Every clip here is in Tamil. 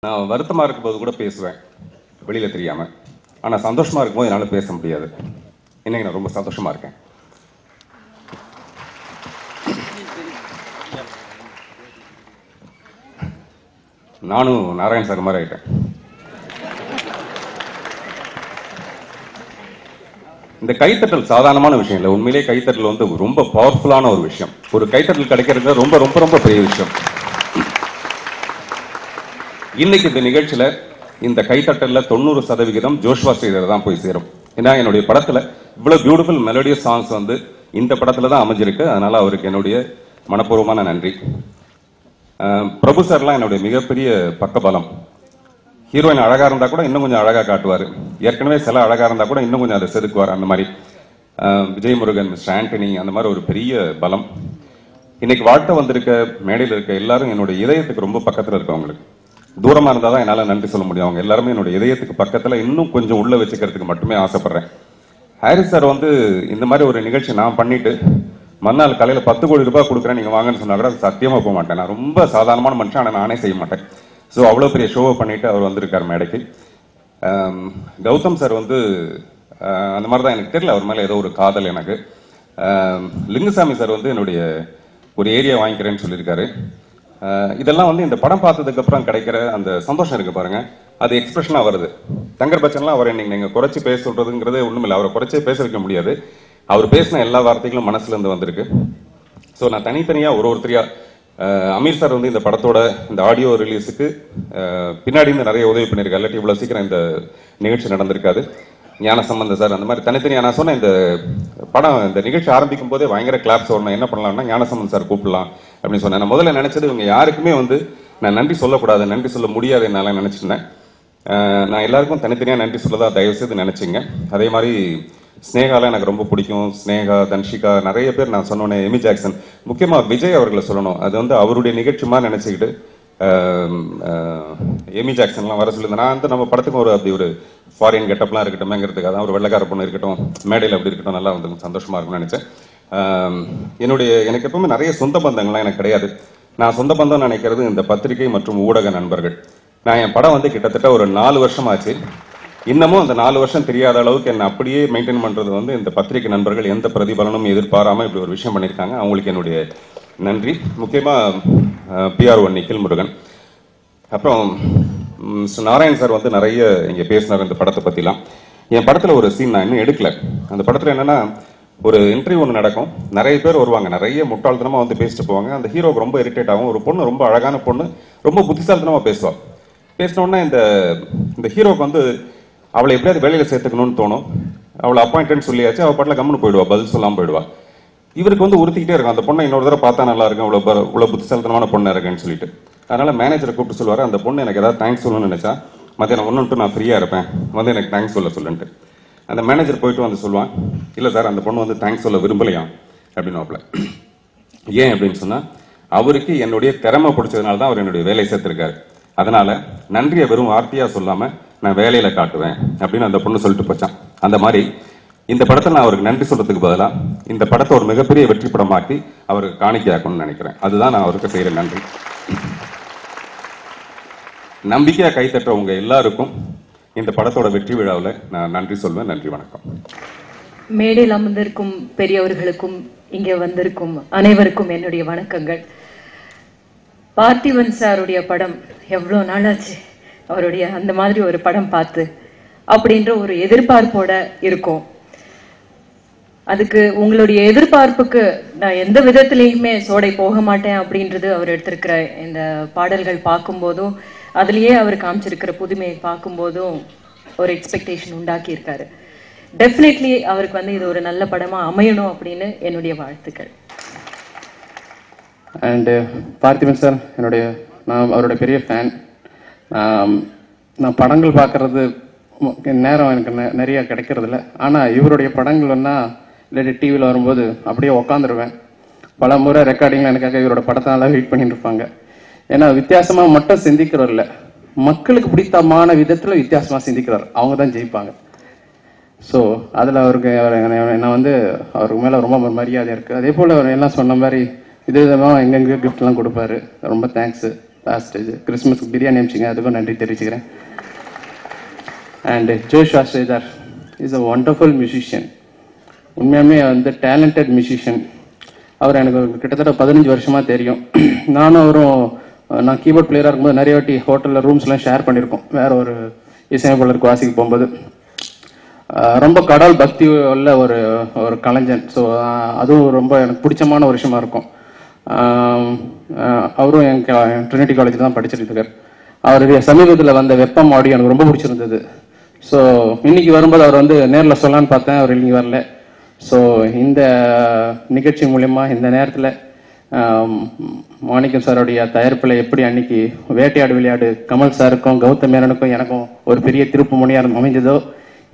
நான் வருத்தமாக இருக்கும்போது கூட பேசுவேன், வெளியில் தெரியாமல். ஆனால் சந்தோஷமாக இருக்கும்போது என்னால் பேச முடியாது. இன்னைக்கு நான் ரொம்ப சந்தோஷமாக இருக்கேன். நானும் நாராயண் சார் மாதிரி ஆகிட்டேன். இந்த கைத்தட்டல் சாதாரணமான விஷயம் இல்லை. உண்மையிலேயே கைத்தட்டல் வந்து ரொம்ப பவர்ஃபுல்லான ஒரு விஷயம். ஒரு கைத்தட்டல் கிடைக்கிறது ரொம்ப ரொம்ப ரொம்ப பெரிய விஷயம். இன்னைக்கு இந்த நிகழ்ச்சியில் இந்த கைத்தட்டல்ல 90% ஜோஷ்வா ஸ்ரீதர் தான் போய் சேரும். ஏன்னா என்னுடைய படத்துல இவ்வளவு பியூட்டிஃபுல் மெலோடியஸ் சாங்ஸ் வந்து இந்த படத்துல தான் அமைஞ்சிருக்கு. அதனால அவருக்கு என்னுடைய மனப்பூர்வமான நன்றி. பிரபு சார்லாம் என்னுடைய மிகப்பெரிய பக்கபலம். ஹீரோயின் அழகா இருந்தா கூட இன்னும் கொஞ்சம் அழகா காட்டுவார். ஏற்கனவே சில அழகா இருந்தா கூட இன்னும் கொஞ்சம் அதை செதுக்குவார். அந்த மாதிரி விஜய் முருகன், மிஸ்டர் ஆண்டனி, அந்த மாதிரி ஒரு பெரிய பலம். இன்னைக்கு வாழ்க்கை வந்திருக்க மேடையில் இருக்க எல்லாரும் என்னுடைய இதயத்துக்கு ரொம்ப பக்கத்தில் இருக்கவங்களுக்கு. தூரமா இருந்தா தான் என்னால் நன்றி சொல்ல முடியும். அவங்க எல்லாருமே என்னுடைய இதயத்துக்கு பக்கத்தில் இன்னும் கொஞ்சம் உள்ள வச்சுக்கிறதுக்கு மட்டுமே ஆசைப்படுறேன். ஹாரிஸ் சார் வந்து இந்த மாதிரி ஒரு நிகழ்ச்சி நான் பண்ணிட்டு மறுநாள் காலையில் 10 கோடி ரூபாய் கொடுக்குறேன் நீங்கள் வாங்கன்னு சொன்னா கூட சத்தியமாக போக மாட்டேன். நான் ரொம்ப சாதாரணமான மனுஷன், ஆனால் நானே செய்ய மாட்டேன். ஸோ அவ்வளோ பெரிய ஷோவை பண்ணிட்டு அவர் வந்திருக்கார் மேடைக்கு. கௌதம் சார் வந்து அந்த மாதிரி தான், எனக்கு தெரியல, அவர் மேலே ஏதோ ஒரு காதல் எனக்கு. லிங்குசாமி சார் வந்து என்னுடைய ஒரு ஏரியா வாங்கிக்கிறேன்னு சொல்லியிருக்காரு. இதெல்லாம் வந்து இந்த படம் பார்த்ததுக்கு அப்புறம் கிடைக்கிற அந்த சந்தோஷம் இருக்கு பாருங்க, அது எக்ஸ்பிரஷனா வருது. தங்கர் பச்சன்லாம் அவரை நீங்க குறைச்சி பேச சொல்றதுங்கிறதே ஒண்ணும் இல்லை. அவரை குறைச்சே பேச வைக்க முடியாது. அவர் பேசின எல்லா வார்த்தைகளும் மனசுல இருந்து வந்திருக்கு. ஸோ நான் தனித்தனியா ஒருத்தரையா, அமீர் சார் வந்து இந்த படத்தோட இந்த ஆடியோ ரிலீஸுக்கு பின்னாடி இருந்து நிறைய உதவி பண்ணியிருக்காரு. இல்லாட்டி இவ்வளவு சீக்கிரம் இந்த நிகழ்ச்சி நடந்திருக்காது. ஞானசம்பந்த சார், அந்த மாதிரி தனித்தனியா. நான் சொன்னேன், இந்த படம் இந்த நிகழ்ச்சி ஆரம்பிக்கும் போதே பயங்கர கிளாப்ஸ் வரணும், என்ன பண்ணலாம்னா ஞானசம்பந்த சார் கூப்பிடலாம் அப்படின்னு சொன்னேன். நான் முதல்ல நினைச்சது இவங்க யாருக்குமே வந்து நான் நன்றி சொல்லக்கூடாது, நன்றி சொல்ல முடியாது என்னால நினைச்சிருந்தேன். நான் எல்லாருக்கும் தனித்தனியா நன்றி சொல்லதா தயவு செய்து நினைச்சிங்க. அதே மாதிரி ஸ்னேகாலாம் எனக்கு ரொம்ப பிடிக்கும். ஸ்னேகா, தன்ஷிகா, நிறைய பேர் நான் சொன்னோன்னே, எமி ஜாக்சன், முக்கியமா விஜய் அவர்களை சொல்லணும். அது வந்து அவருடைய நிகழ்ச்சி மாதிரி நினைச்சுக்கிட்டு எமி ஜாக்சன்லாம் வர சொல்லியிருந்தேன். நான் வந்து நம்ம படத்துக்கு ஒரு அப்படி ஒரு ஃபாரின் கெட்டப்லாம் இருக்கட்டும்ங்கிறதுக்கு, அதான் ஒரு வெள்ளைக்கார பொண்ணு இருக்கட்டும், மேடையில் அப்படி இருக்கட்டும், நல்லா வந்து சந்தோஷமா இருக்கும்னு நினைச்சேன். எனக்கு எப்பவுமே நிறைய சொந்த பந்தங்கள்லாம் எனக்கு கிடையாது. நான் சொந்த பந்தம் நினைக்கிறது இந்த பத்திரிகை மற்றும் ஊடக நண்பர்கள். நான் என் படம் வந்து கிட்டத்தட்ட ஒரு 4 வருஷம் ஆச்சு. இன்னமும் அந்த 4 வருஷம் தெரியாத அளவுக்கு என்னை அப்படியே மெயின்டைன் பண்றது வந்து இந்த பத்திரிகை நண்பர்கள். எந்த பிரதிபலனும் எதிர்பாராம இப்படி ஒரு விஷயம் பண்ணியிருக்காங்க. அவங்களுக்கு என்னுடைய நன்றி. முக்கியமா PR1 நிக்கில் முருகன். அப்புறம் நாராயண் சார் வந்து நிறைய இங்கே பேசினார் இந்த படத்தை பற்றிலாம். என் படத்தில் ஒரு சீன் நான் இன்னும் எடுக்கல. அந்த படத்தில் என்னன்னா, ஒரு இன்டர்வியூ ஒன்று நடக்கும். நிறைய பேர் வருவாங்க, நிறைய முட்டாள்தனமாக வந்து பேசிட்டு போவாங்க. அந்த ஹீரோக்கு ரொம்ப இரிட்டேட் ஆகும். ஒரு பொண்ணு, ரொம்ப அழகான பொண்ணு, ரொம்ப புத்திசாலித்தனமாக பேசுவாள். பேசினோடனே இந்த ஹீரோக்கு வந்து அவளை எப்படியாவது வேலையில் சேர்த்துக்கணும்னு தோணும். அவளை அப்பாயின்ட்மெண்ட் சொல்லியாச்சு, அவள் பாட்டில் கம்முன்னு போயிடுவா, பதில் சொல்லாமல் போயிடுவா. இவருக்கு வந்து உறுத்திக்கிட்டே இருக்கும், அந்த பொண்ணை இன்னொரு தடவை பார்த்தா நல்லா இருக்கும், இவ்வளோ புத்திசாலித்தனமான பொண்ணு இருக்குன்னு சொல்லிட்டு. அதனால மேனேஜரை கூப்பிட்டு சொல்லுவார், அந்த பொண்ணு எனக்கு ஏதாவது தேங்க்ஸ் சொல்லணும்னு நினைச்சா மத்தியானம் 1 நான் ஃப்ரீயாக இருப்பேன், வந்து எனக்கு தேங்க்ஸ் சொல்லுன்ட்டு. அந்த மேனேஜர் போயிட்டு வந்து சொல்லுவான், இல்லை சார், அந்த பொண்ணு வந்து தேங்க்ஸ் சொல்ல விரும்பலையாம் அப்படின்னு வாப்பில். ஏன் அப்படின்னு சொன்னால், அவருக்கு என்னுடைய திறமை பிடிச்சதுனால தான் அவர் என்னுடைய வேலையை சேர்த்திருக்காரு. அதனால நன்றியை வெறும் வார்த்தையாக சொல்லாமல் நான் வேலையில காட்டுவேன் அப்படின்னு அந்த பொண்ணு சொல்லிட்டு போச்சான். அந்த மாதிரி இந்த படத்தை நான் அவருக்கு நன்றி சொல்றதுக்கு பதிலாக இந்த படத்தை ஒரு மிகப்பெரிய வெற்றி படமாக்கி அவருக்கு காணிக்கையாக்கணும்னு நினைக்கிறேன். அதுதான் நான் அவருக்கு செய்கிற நன்றி. நம்பிக்கையா கைத்தட்ட உங்க எல்லாருக்கும் இந்த படத்தோட வெற்றி விழாவில் நான் நன்றி சொல்வேன். நன்றி, வணக்கம். மேடையில் அமர்ந்திருக்கும் பெரியவர்களுக்கும் இங்கே வந்திருக்கும் அனைவருக்கும் என்னுடைய வணக்கங்கள். பார்த்திபன் சாருடைய படம் எவ்வளோ நாளாச்சு அவருடைய அந்த மாதிரி ஒரு படம் பார்த்து அப்படின்ற ஒரு எதிர்பார்ப்போட இருக்கும். அதுக்கு உங்களுடைய எதிர்பார்ப்புக்கு நான் எந்த விதத்திலையுமே சோடை போக மாட்டேன் அப்படின்றது அவர் எடுத்திருக்கிற இந்த பாடல்கள் பார்க்கும்போதும், அதுலேயே அவர் காமிச்சிருக்கிற புதுமையை பார்க்கும்போதும் ஒரு எக்ஸ்பெக்டேஷன் உண்டாக்கி இருக்காரு. டெஃபினெட்லி அவருக்கு வந்து இது ஒரு நல்ல படமா அமையணும் அப்படின்னு என்னுடைய வாழ்த்துக்கள். அண்டு பார்த்திபன் சார், நான் அவரோட பெரிய ஃபேன். நான் படங்கள் பார்க்கறது நேரம் எனக்கு நிறைய கிடைக்கிறதில்ல. ஆனால் இவருடைய படங்கள் வேணால் இல்லாட்டி டிவியில் வரும்போது அப்படியே உக்காந்துருவேன். பல முறை ரெக்கார்டிங்கில் எனக்காக இவரோட படத்தினால வெயிட் பண்ணிட்டு இருப்பாங்க. ஏன்னா வித்தியாசமாக மட்டும் சிந்திக்கிறவர் இல்லை, மக்களுக்கு பிடித்தமான விதத்தில் வித்தியாசமாக சிந்திக்கிறார். அவங்க தான் ஜெயிப்பாங்க. ஸோ அதில் அவருக்கு நான் வந்து அவருக்கு மேலே ரொம்ப மரியாதை இருக்குது. அதே போல் அவர் எல்லாம் சொன்ன மாதிரி விதவிதமாக எங்கெங்கே கிஃப்ட்லாம் கொடுப்பாரு. ரொம்ப தேங்க்ஸு. லாஸ்ட் இது கிறிஸ்மஸ்க்கு பிரியாணி அனுப்பிச்சிங்க, அதுக்கும் நன்றி தெரிவிச்சுக்கிறேன். And Joshua Sridhar is a wonderful musician. உண்மையாமே வந்து டேலண்டட் மியூசிஷியன். அவர் எனக்கு கிட்டத்தட்ட 15 வருஷமாக தெரியும். நானும் அவரும் நான் கீபோர்ட் பிளேயராக இருக்கும்போது நிறைய வாட்டி ஹோட்டலில் ரூம்ஸ்லாம் ஷேர் பண்ணியிருக்கோம், வேற ஒரு இசையமைப்பாளருக்கு வாசிக்க போகும்போது. ரொம்ப கடவுள் பக்தி உள்ள ஒரு ஒரு கலைஞன். ஸோ அதுவும் ரொம்ப எனக்கு பிடிச்சமான ஒரு விஷயமா இருக்கும். அவரும் என் ட்ரினிட்டி காலேஜில் தான் படிச்சுட்டு இருக்கார். அவருடைய சமீபத்தில் வந்த வெப்பம் ஆடியோ எனக்கு ரொம்ப பிடிச்சிருந்தது. ஸோ இன்னைக்கு வரும்போது அவர் வந்து நேரில் சொல்லலான்னு பார்த்தேன், அவர் இன்னைக்கு வரல. ஸோ இந்த நிகழ்ச்சி மூலயமா இந்த நேரத்தில் மாணிக்கம் சாருடைய தயாரிப்பில் எப்படி அன்னைக்கு வேட்டையாடு விளையாடு கமல் சாருக்கும் கௌதம் மேனனுக்கும் எனக்கும் ஒரு பெரிய திருப்பு முனையாக அமைஞ்சதோ,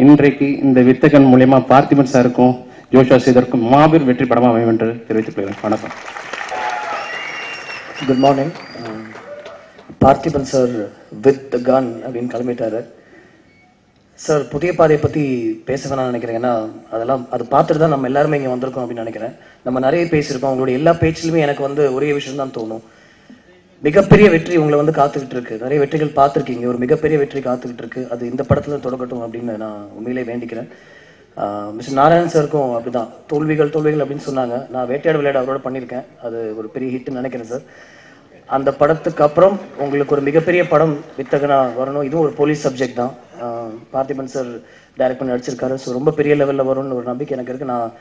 இன்றைக்கு இந்த வித்தகன் மூலயமா பார்த்திபன் சாருக்கும் ஜோஷ்வா ஸ்ரீதருக்கும் மாபெரும் வெற்றி படமாக அமையும் என்று தெரிவித்துக் கொள்கிறேன். வணக்கம். Good morning. Parthiban sir with the gun அப்படின்னு கிளம்பிட்டாரு. சார் புதிய பாதையை பற்றி பேச வேணாம்னு நினைக்கிறேன். ஏன்னா அது பார்த்துட்டு தான் நம்ம எல்லாருமே இங்கே வந்திருக்கோம் அப்படின்னு நினைக்கிறேன். நம்ம நிறைய பேசியிருக்கோம். உங்களுடைய எல்லா பேச்சிலுமே எனக்கு வந்து ஒரே விஷயம் தான் தோணும். மிகப்பெரிய வெற்றி உங்களை வந்து காத்துக்கிட்டு இருக்கு. நிறைய வெற்றிகள் பார்த்துருக்கீங்க, ஒரு மிகப்பெரிய வெற்றி காத்துக்கிட்டு இருக்கு. அது இந்த படத்துல தொடங்கட்டும் அப்படின்னு நான் உண்மையிலே வேண்டிக்கிறேன். மிஸ்டர் நாராயணன் சாருக்கும் அப்படிதான், தோல்விகள் அப்படின்னு சொன்னாங்க. நான் வேட்டையாடு விளையாட அவரோட பண்ணியிருக்கேன், அது ஒரு பெரிய ஹிட்னு நினைக்கிறேன் சார். அந்த படத்துக்கு அப்புறம் உங்களுக்கு ஒரு மிகப்பெரிய படம் வித்தகனா வரணும். இதுவும் ஒரு போலீஸ் சப்ஜெக்ட் தான். பார்த்திபன் சார் டைரக்ட் பண்ணி நடிச்சிருக்காரு. ஸோ ரொம்ப பெரிய லெவலில் வரும்னு ஒரு நம்பிக்கை எனக்கு இருக்கு. நான்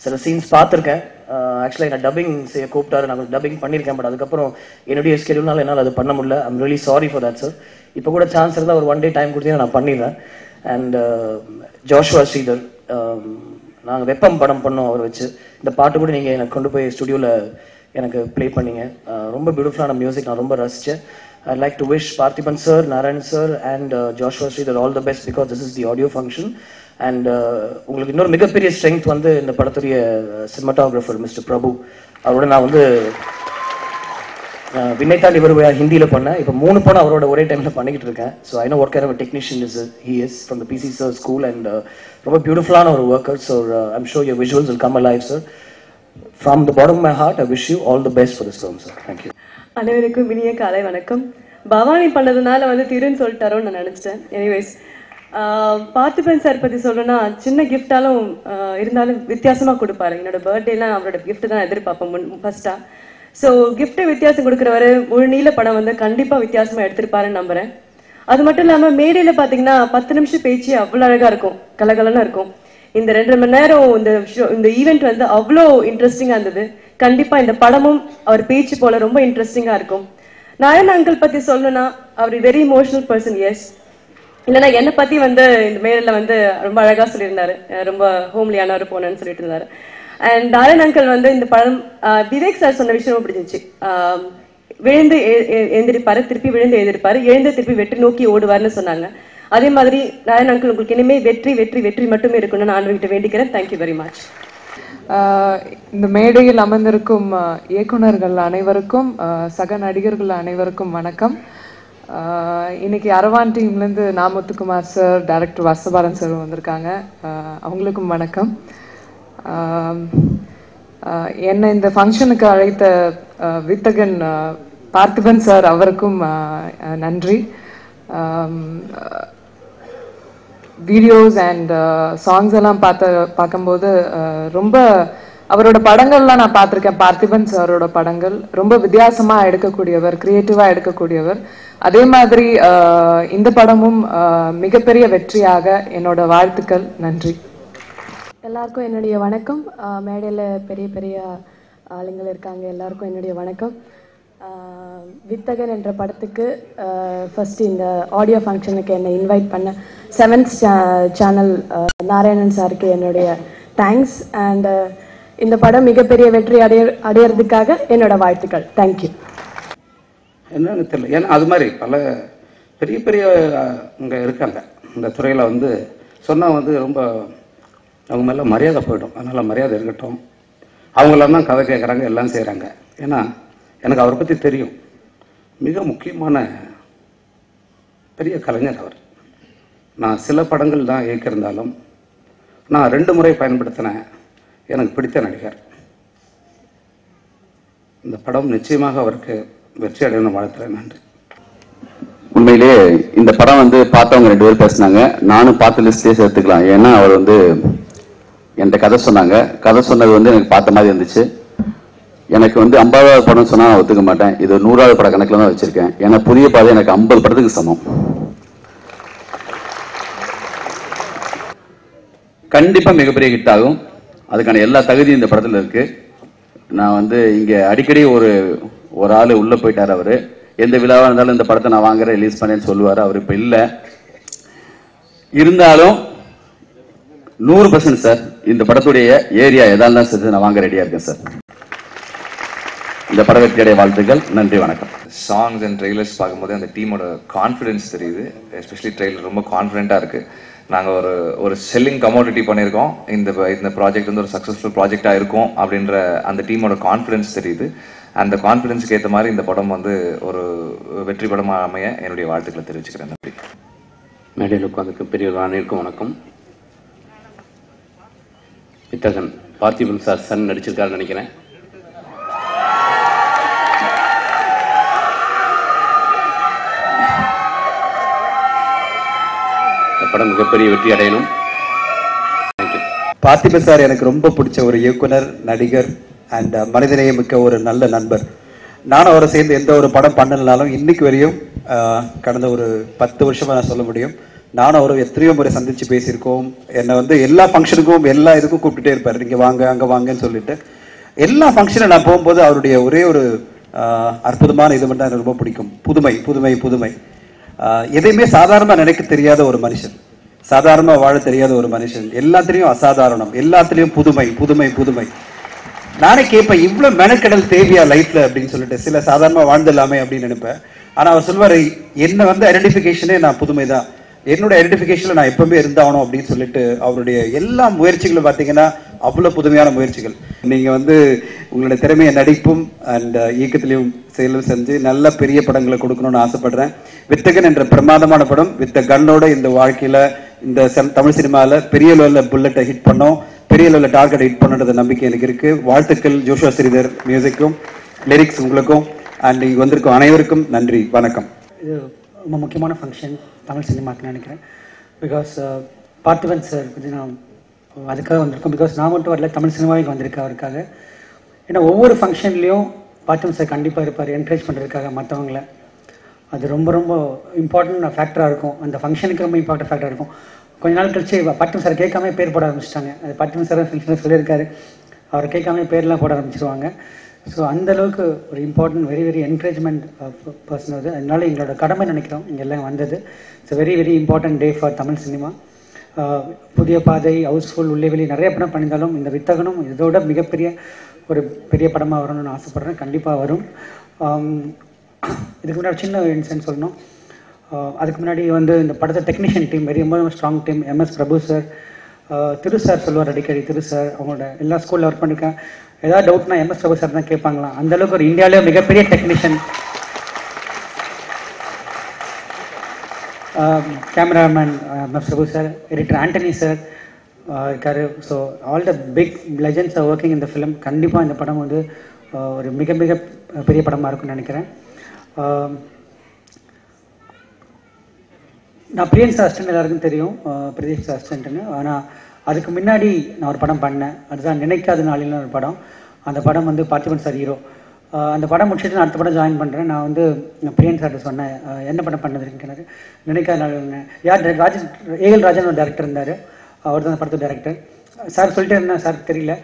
சில சீன்ஸ் பார்த்துருக்கேன். ஆக்சுவலாக என்ன டப்பிங் செய்ய கூப்பிட்டாரு, நான் டப்பிங் பண்ணியிருக்கேன். பட் அதுக்கப்புறம் என்னுடைய ஸ்கெடியூல்னால என்னால் அது பண்ண முடியல. I'm really sorry for that sir. இப்போ கூட சான்ஸ் இருந்தால் ஒரு 1 day டைம் கொடுத்தீங்கன்னா நான் பண்ணிடுறேன். அண்ட் ஜோஷ்வா ஸ்ரீதர், நாங்கள் வெப்பம் படம் பண்ணோம் அவர் வச்சு. இந்த பாட்டு கூட நீங்கள் எனக்கு கொண்டு போய் ஸ்டுடியோவில் எனக்கு ப்ளே பண்ணீங்க. ரொம்ப பியூட்டிஃபுல்லான மியூசிக், நான் ரொம்ப ரசித்தேன். I'd like to wish Parthiban sir, Narayan sir and Joshua Sridhar all the best because this is the audio function. And உங்களுக்கு இன்னொரு மிகப்பெரிய ஸ்ட்ரெங்க் வந்து இந்த படத்துடைய சினிமாட்டோகிராஃபர் மிஸ்டர் பிரபு அவரோட நான் வந்து வினைத்தாண்டி வருவையா ஹிந்தியில் பண்ணேன். இப்போ 3 படம் அவரோட ஒரே டைமில் பண்ணிக்கிட்டு இருக்கேன். So I know work or technician he is from the PC sir school and ரொம்ப பியூட்டிஃபுல்லான ஒரு worker. So I'm sure your visuals will come alive sir. From the bottom of my heart I wish you all the best for this film sir. Thank you. அனைவருக்கும் இனிய காலை வணக்கம். பவானி பண்ணதுனால வந்து திருன்னு சொல்லிட்டாரோன்னு நான் நினைச்சிட்டேன். எனிவேஸ், பார்த்திபன் சார் பத்தி சொல்லணும்னா சின்ன கிஃப்டாலும் இருந்தாலும் வித்தியாசமா கொடுப்பாரு. என்னோட பர்த்டேலாம் அவரோட கிஃப்ட் தான் எதிர்பார்ப்பேன் ஃபர்ஸ்டா. ஸோ கிஃப்ட் வித்தியாசம் கொடுக்குறவரு முழு நீள படம் வந்து கண்டிப்பா வித்தியாசமா எடுத்திருப்பாருன்னு நம்புறேன். அது மட்டும் இல்லாம மேடையில பாத்தீங்கன்னா 10 நிமிஷம் பேச்சு அவ்வளவு அழகா இருக்கும், கலகலன்னு இருக்கும். இந்த 2.5 மணி நேரம் இந்த ஈவெண்ட் வந்து அவ்வளோ இன்ட்ரெஸ்டிங்கா இருந்தது. கண்டிப்பா இந்த படமும் அவர் பேச்சு போல ரொம்ப இன்ட்ரெஸ்டிங்கா இருக்கும். நாராயண அங்கிள் பத்தி சொல்லணும்னா அவர் வெரி இமோஷனல் பர்சன். எஸ், இல்லைன்னா என்னை பத்தி வந்து இந்த மேடையில வந்து ரொம்ப அழகா சொல்லியிருந்தாரு, ரொம்ப ஹோம்லியான ஒரு போனன்னு சொல்லிட்டு இருந்தாரு. அண்ட் நாராயண அங்கிள் வந்து இந்த படம் விவேக் சார் சொன்ன விஷயமும் பிடிச்சிச்சு. விழுந்து எழுந்திருப்பாரு, திருப்பி விழுந்து எழுந்திருப்பாரு, எழுந்து திருப்பி வெற்றி நோக்கி ஓடுவார்னு சொன்னாங்க. அதே மாதிரி நாராயண அங்கிள் உங்களுக்கு இனிமே வெற்றி வெற்றி வெற்றி மட்டுமே இருக்குன்னு நான் ஆண்டவர்கிட்ட வேண்டிக்கிறேன். Thank you very much. இந்த மேடையில் அமர்ந்திருக்கும் இயக்குனர்கள் அனைவருக்கும், சக நடிகர்கள் அனைவருக்கும் வணக்கம். இன்னைக்கு அரவான் டீம்லேருந்து Namuthukumar sir, director Vasabalan sir வந்திருக்காங்க, அவங்களுக்கும் வணக்கம். என்னை இந்த ஃபங்க்ஷனுக்கு அழைத்த வித்தகன் பார்த்திபன் சார் அவருக்கும் நன்றி. வீடியோஸ் அண்ட் சாங்ஸ் எல்லாம் பார்க்கும்போது ரொம்ப அவரோட படங்கள்லாம் நான் பார்த்துருக்கேன். பார்த்திபன் சாரோட படங்கள் ரொம்ப வித்தியாசமா எடுக்கக்கூடியவர், கிரியேட்டிவா எடுக்கக்கூடியவர். அதே மாதிரி இந்த படமும் மிகப்பெரிய வெற்றியாக என்னோட வாழ்த்துக்கள். நன்றி. எல்லாருக்கும் என்னுடைய வணக்கம். மேடையில் பெரிய பெரிய ஆளுங்கள் இருக்காங்க, எல்லாருக்கும் என்னுடைய வணக்கம். வித்தகன் என்ற படத்துக்கு ஃபர்ஸ்ட் இந்த ஆடியோ ஃபங்க்ஷனுக்கு என்னை இன்வைட் பண்ண 7th சேனல் நாராயணன் சாருக்கு என்னுடைய தேங்க்ஸ். அண்ட் இந்த படம் மிகப்பெரிய வெற்றி அடையிறதுக்காக என்னோட வாழ்த்துக்கள். தேங்க்யூ. என்னன்னு தெரியல, ஏன்னா அது மாதிரி பல பெரிய பெரிய இங்கே இருக்காங்க இந்த துறையில் வந்து சொன்னால் வந்து ரொம்ப அவங்க மேலே மரியாதை போயிடும். அதனால் மரியாதை இருக்கட்டும். அவங்களாம் தான் கதை கேட்குறாங்க, எல்லாம் செய்கிறாங்க. ஏன்னா எனக்கு அவரை பற்றி தெரியும். மிக முக்கியமான பெரிய கலைஞர் அவர். நான் சில படங்கள் தான் இயக்கியிருந்தாலும் நான் 2 முறை பயன்படுத்தின எனக்கு பிடித்த நடிகர். இந்த படம் நிச்சயமாக அவருக்கு வெற்றி அடையணும்னு வாழ்த்துறேன். நன்றி. உண்மையிலேயே இந்த படம் வந்து பார்த்தவங்க 2 பேர் பேசினாங்க. நானும் பார்த்த லிஸ்ட்லேயே சேர்த்துக்கலாம். ஏன்னா அவர் வந்து என்கிட்ட கதை சொன்னாங்க. கதை சொன்னது வந்து எனக்கு பார்த்த மாதிரி இருந்துச்சு. எனக்கு வந்து 50வது படம் சொன்னா நான் ஒத்துக்க மாட்டேன். இது 100வது பட கணக்கில் தான் வச்சிருக்கேன். ஏன்னா புதிய பாதை எனக்கு 50 படத்துக்கு சமம். கண்டிப்பா மிகப்பெரிய ஹிட் ஆகும். அதுக்கான எல்லா தகுதியும் இந்த படத்துல இருக்கு. நான் வந்து இங்க அடிக்கடி ஒரு ஆளு உள்ள போயிட்டாரு. அவரு எந்த விழாவா இருந்தாலும் இந்த படத்தை நான் வாங்குறேன் ரிலீஸ் பண்ணேன்னு சொல்லுவாரு. அவர் இப்ப இல்ல. இருந்தாலும் 100% சார் இந்த படத்துடைய ஏரியா எதாலும் சேர்த்து நான் வாங்க ரெடியா இருக்கேன் சார். இந்த பட வெற்றியடைய வாழ்த்துக்கள். நன்றி, வணக்கம். சாங்ஸ் அண்ட் ட்ரெய்லர்ஸ் பார்க்கும்போது அந்த டீமோட கான்ஃபிடன்ஸ் தெரியுது. எஸ்பெஷலி ட்ரெய்லர் ரொம்ப கான்ஃபிடென்ட்டாக இருக்குது. நாங்கள் ஒரு செல்லிங் கமோடிட்டி பண்ணியிருக்கோம். இந்த ப்ராஜெக்ட் வந்து ஒரு சக்ஸஸ்ஃபுல் ப்ராஜெக்டாக இருக்கும் அப்படின்ற அந்த டீமோட கான்ஃபிடன்ஸ் தெரியுது. அந்த கான்ஃபிடன்ஸுக்கு ஏற்ற மாதிரி இந்த படம் வந்து ஒரு வெற்றி படமாக அமைய என்னுடைய வாழ்த்துக்களை தெரிவிச்சுக்கிறேன். நன்றி. மேடையில் உட்காந்துக்கு பெரியவர் அனைவருக்கும் வணக்கம். வித்தகன் பார்த்திபன் சார் சன் நடிச்சிருக்காருன்னு நினைக்கிறேன். படம் மிகப்பெரிய வெற்றி அடையணும். பார்த்திபன் சார் எனக்கு ரொம்ப பிடிச்ச ஒரு இயக்குனர், நடிகர் அண்ட் மனிதநேயமிக்க ஒரு நல்ல நண்பர். நானும் அவரை சேர்ந்து எந்த ஒரு படம் பண்ணலனாலும் இன்னைக்கு வரையும் கடந்த ஒரு 10 வருஷமா நான் சொல்ல முடியும், நானும் அவரும் எத்தனையோ முறை சந்திச்சு பேசியிருக்கோம். என்னை வந்து எல்லா ஃபங்க்ஷனுக்கும் எல்லா இதுக்கும் கூப்பிட்டுட்டே இருப்பார். இங்கே வாங்க அங்கே வாங்கன்னு சொல்லிட்டு எல்லா ஃபங்க்ஷனும் நான் போகும்போது அவருடைய ஒரே ஒரு அற்புதமான இது மட்டும் எனக்கு ரொம்ப பிடிக்கும். புதுமை புதுமை புதுமை. எதையுமே சாதாரணமாக நினைக்க தெரியாத ஒரு மனுஷன், சாதாரணமாக வாழ தெரியாத ஒரு மனுஷன். எல்லாத்துலேயும் அசாதாரணம், எல்லாத்துலேயும் புதுமை புதுமை புதுமை. நானே கேட்பேன், இவ்வளோ மெனக்கடல் தேவையா லைஃப்ல அப்படின்னு சொல்லிட்டு. சில சாதாரணமாக வாழ்ந்துடலாமே அப்படின்னு நினைப்பேன். ஆனால் அவர் சொல்வார், என்னை வந்து ஐடென்டிஃபிகேஷனே நான் புதுமை தான், என்னோட ஐடென்டிஃபிகேஷனில் நான் எப்பவுமே இருந்தாகணும் அப்படின்னு சொல்லிட்டு அவருடைய எல்லா முயற்சிகளும் பார்த்தீங்கன்னா அவ்வளோ புதுமையான முயற்சிகள். நீங்கள் வந்து உங்களுடைய திறமையை நடிப்பும் அண்ட் இயக்கத்திலையும் செயலும் செஞ்சு நல்ல பெரிய படங்களை கொடுக்கணும்னு ஆசைப்படுறேன். வித்தகன் என்ற பிரமாதமான படம் வித் கன்னோட இந்த வாழ்க்கையில் இந்த தமிழ் சினிமாவில் பெரிய லெவலில் புல்லட்டை ஹிட் பண்ணோம், பெரிய லெவலில் டார்கெட் ஹிட் பண்ணுறது நம்பிக்கை எனக்கு இருக்குது. வாழ்த்துக்கள் ஜோஷுவா ஸ்ரீதர் மியூசிக்கும் லிரிக்ஸ் உங்களுக்கும் அண்ட் இங்கே வந்திருக்கும் அனைவருக்கும் நன்றி, வணக்கம். இது ரொம்ப முக்கியமான ஃபங்க்ஷன் தமிழ் சினிமாக்குன்னு நினைக்கிறேன். பிகாஸ் பார்த்திபன் சார் பற்றி நான் அதுக்காக வந்திருக்கோம். பிகாஸ் நான் மட்டும் வரல, தமிழ் சினிமாவே இங்கே வந்திருக்கேன் அவருக்காக. ஏன்னா ஒவ்வொரு ஃபங்க்ஷன்லேயும் பார்த்திபன் சார் கண்டிப்பாக இருப்பார் என்கரேஜ் பண்ணுறதுக்காக மற்றவங்கள. அது ரொம்ப ரொம்ப இம்பார்ட்டன்ட் ஃபேக்டராக இருக்கும். அந்த ஃபங்க்ஷனுக்கு ரொம்ப இம்பார்ட்டன்ட் ஃபேக்டராக இருக்கும். கொஞ்ச நாள் கழிச்சு பார்த்திபன் சார் கேட்காம பேர் போட ஆரம்பிச்சிட்டாங்க. அது பார்த்திபன் சார் சொல்லியிருக்காரு, அவர் கேட்காம பேர்லாம் போட ஆரம்பிச்சிருவாங்க. ஸோ அந்தளவுக்கு ஒரு important very very encouragement person அது. அதனால எங்களோட கடமை நினைக்கிறோம் இங்கே எல்லாம் வந்தது. It's very very important day for Tamil cinema. புதிய பாதை, ஹவுஸ்ஃபுல், உள்ளே வெளியே நிறைய படம் பண்ணியிருந்தாலும் இந்த வித்தகனும் இதோட மிகப்பெரிய ஒரு பெரிய படமாக வரணும்னு ஆசைப்பட்றேன். கண்டிப்பாக வரும். இதுக்கு முன்னாடி சின்ன இன்சிடென்ட் சொல்லணும். அதுக்கு முன்னாடி வந்து இந்த படத்தை டெக்னீஷியன் டீம் வெரி ரொம்ப strong team. MS Prabhu sir, திரு சார் சொல்லுவார் அடிக்கடி. திரு சார் அவங்களோட எல்லா ஸ்கூலில் ஒர்க் பண்ணியிருக்கேன். ஏதாவது டவுட்னா MS பிரபு சார் தான் கேட்பாங்களாம். அந்தளவுக்கு ஒரு இந்தியாவிலே மிகப்பெரிய technician. Cameraman MS Prabhu sir, editor Antony sir இருக்காரு. So all the big legends are working இந்த ஃபிலிம். கண்டிப்பாக இந்த படம் வந்து ஒரு மிக மிக பெரிய படமாக இருக்கும்னு நினைக்கிறேன். நான் பிரியன் சார் அசிஸ்டன்ட் எல்லாருக்கும் தெரியும், பிரதீப் சார் அசிஸ்டன்ட்னு. ஆனால் அதுக்கு முன்னாடி நான் ஒரு படம் பண்ணேன், அதுதான் நினைக்காத நாளில்னு ஒரு படம். அந்த படம் வந்து பார்த்திபன் சார் ஹீரோ. அந்த படம் முடிச்சுட்டு நான் அடுத்த படம் ஜாயின் பண்ணுறேன். நான் வந்து பிரியன் சார்கிட்ட சொன்னேன், என்ன படம் பண்ணதுன்னு. நினைக்காத நாள் யார் ராஜன், ஏஎல் ராஜன் ஒரு டேரக்டர் இருந்தார், அவர் தான் படத்து டேரக்டர். சார் சொல்லிட்டு இருந்தேன், சார் தெரியல,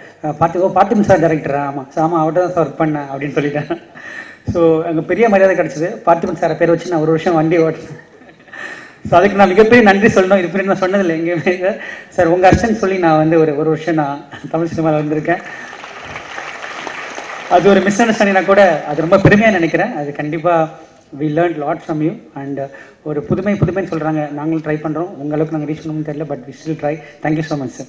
பார்த்திபன் சார் டேரக்டரா? ஆமாம் சார், ஆமாம் அவர்கிட்ட தான் சார் ஒர்க் பண்ணேன் அப்படின்னு சொல்லிட்டேன். ஸோ அங்கே பெரிய மரியாதை கிடச்சிது. பார்த்திபன் சாரை பேர் வச்சு நான் ஒரு வருஷம் வண்டி ஓட்டினேன். ஸோ அதுக்கு நான் மிகப்பெரிய நன்றி சொல்லணும். இது பெரிய நான் சொன்னதில்லை எங்கேயுமே. சார் உங்கள் அர்ச்சன் சொல்லி நான் வந்து ஒரு வருஷம் நான் தமிழ் சினிமாவில் வந்திருக்கேன். அது ஒரு மிஸ் அண்டர்ஸ்டாண்டிங்னா கூட அது ரொம்ப பெருமையாக நினைக்கிறேன். அது கண்டிப்பாக we learn lot from you. And ஒரு புதுமைன்னு சொல்கிறாங்க, நாங்களும் ட்ரை பண்ணுறோம். உங்களுக்கு நாங்கள் ரீச் பண்ணணும்னு தெரியல, but we still try. Thank you so much sir.